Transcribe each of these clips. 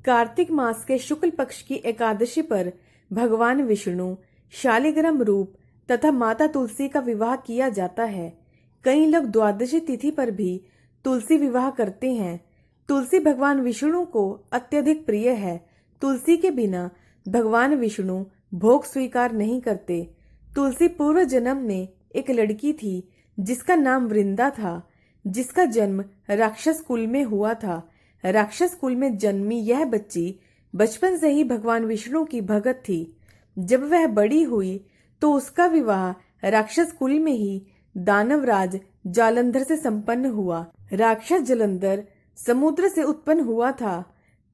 कार्तिक मास के शुक्ल पक्ष की एकादशी पर भगवान विष्णु, शालिग्राम रूप तथा माता तुलसी का विवाह किया जाता है। कई लोग द्वादशी तिथि पर भी तुलसी विवाह करते हैं। तुलसी भगवान विष्णु को अत्यधिक प्रिय है। तुलसी के बिना भगवान विष्णु भोग स्वीकार नहीं करते। तुलसी पूर्व जन्म में एक लड़की थी जिसका नाम वृंदा था, जिसका जन्म राक्षस कुल में हुआ था। राक्षस कुल में जन्मी यह बच्ची बचपन से ही भगवान विष्णु की भगत थी। जब वह बड़ी हुई तो उसका विवाह राक्षस कुल में ही दानवराज जालंधर से संपन्न हुआ। राक्षस जालंधर समुद्र से उत्पन्न हुआ था।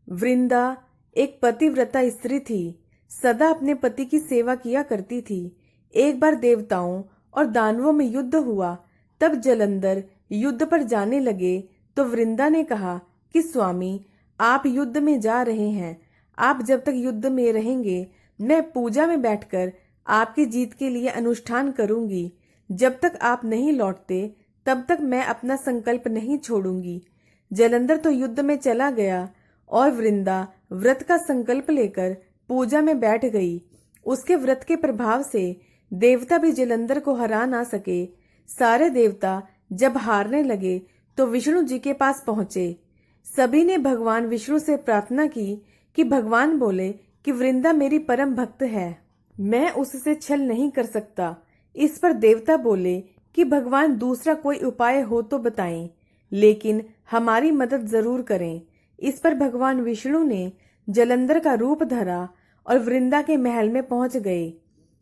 वृंदा एक पतिव्रता स्त्री थी, सदा अपने पति की सेवा किया करती थी। एक बार देवताओं और दानवों में युद्ध हुआ। तब जालंधर युद्ध पर जाने लगे तो वृंदा ने कहा कि स्वामी, आप युद्ध में जा रहे हैं, आप जब तक युद्ध में रहेंगे मैं पूजा में बैठकर आपकी जीत के लिए अनुष्ठान करूंगी। जब तक आप नहीं लौटते तब तक मैं अपना संकल्प नहीं छोड़ूंगी। जालंधर तो युद्ध में चला गया और वृंदा व्रत का संकल्प लेकर पूजा में बैठ गई। उसके व्रत के प्रभाव से देवता भी जालंधर को हरा ना सके। सारे देवता जब हारने लगे तो विष्णु जी के पास पहुंचे। सभी ने भगवान विष्णु से प्रार्थना की कि भगवान बोले कि वृंदा मेरी परम भक्त है, मैं उससे छल नहीं कर सकता। इस पर देवता बोले कि भगवान दूसरा कोई उपाय हो तो बताएं, लेकिन हमारी मदद जरूर करें। इस पर भगवान विष्णु ने जालंधर का रूप धरा और वृंदा के महल में पहुंच गए।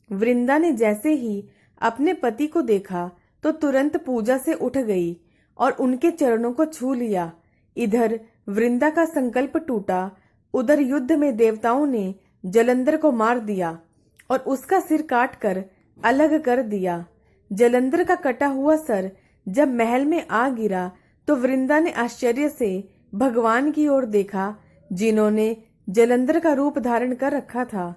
वृंदा ने जैसे ही अपने पति को देखा तो तुरंत पूजा से उठ गई और उनके चरणों को छू लिया। इधर वृंदा का संकल्प टूटा, उधर युद्ध में देवताओं ने जालंधर को मार दिया और उसका सिर काटकर अलग कर दिया। जालंधर का कटा हुआ सर जब महल में आ गिरा तो वृंदा ने आश्चर्य से भगवान की ओर देखा, जिन्होंने जालंधर का रूप धारण कर रखा था।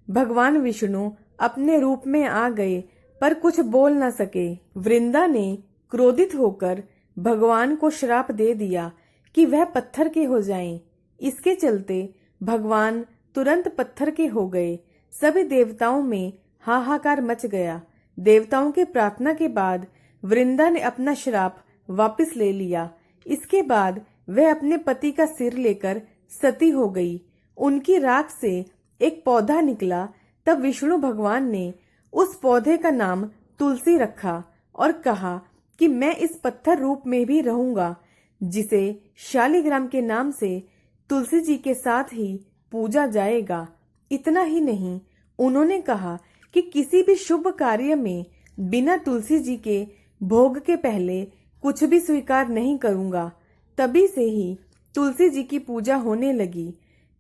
भगवान विष्णु अपने रूप में आ गए पर कुछ बोल न सके। वृंदा ने क्रोधित होकर भगवान को श्राप दे दिया कि वह पत्थर के हो जाएं। इसके चलते भगवान तुरंत पत्थर के हो गए। सभी देवताओं में हाहाकार मच गया। देवताओं की प्रार्थना के बाद वृंदा ने अपना श्राप वापस ले लिया। इसके बाद वह अपने पति का सिर लेकर सती हो गई। उनकी राख से एक पौधा निकला। तब विष्णु भगवान ने उस पौधे का नाम तुलसी रखा और कहा कि मैं इस पत्थर रूप में भी रहूंगा, जिसे शालिग्राम के नाम से तुलसी जी के साथ ही पूजा जाएगा। इतना ही नहीं, उन्होंने कहा कि किसी भी शुभ कार्य में बिना तुलसी जी के भोग के पहले कुछ भी स्वीकार नहीं करूंगा। तभी से ही तुलसी जी की पूजा होने लगी।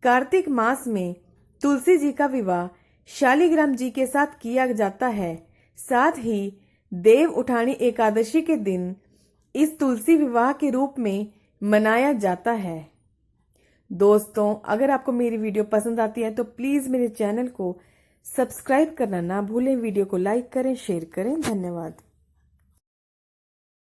कार्तिक मास में तुलसी जी का विवाह शालिग्राम जी के साथ किया जाता है। साथ ही देव उठानी एकादशी के दिन इस तुलसी विवाह के रूप में मनाया जाता है। दोस्तों, अगर आपको मेरी वीडियो पसंद आती है तो प्लीज मेरे चैनल को सब्सक्राइब करना ना भूलें। वीडियो को लाइक करें, शेयर करें। धन्यवाद।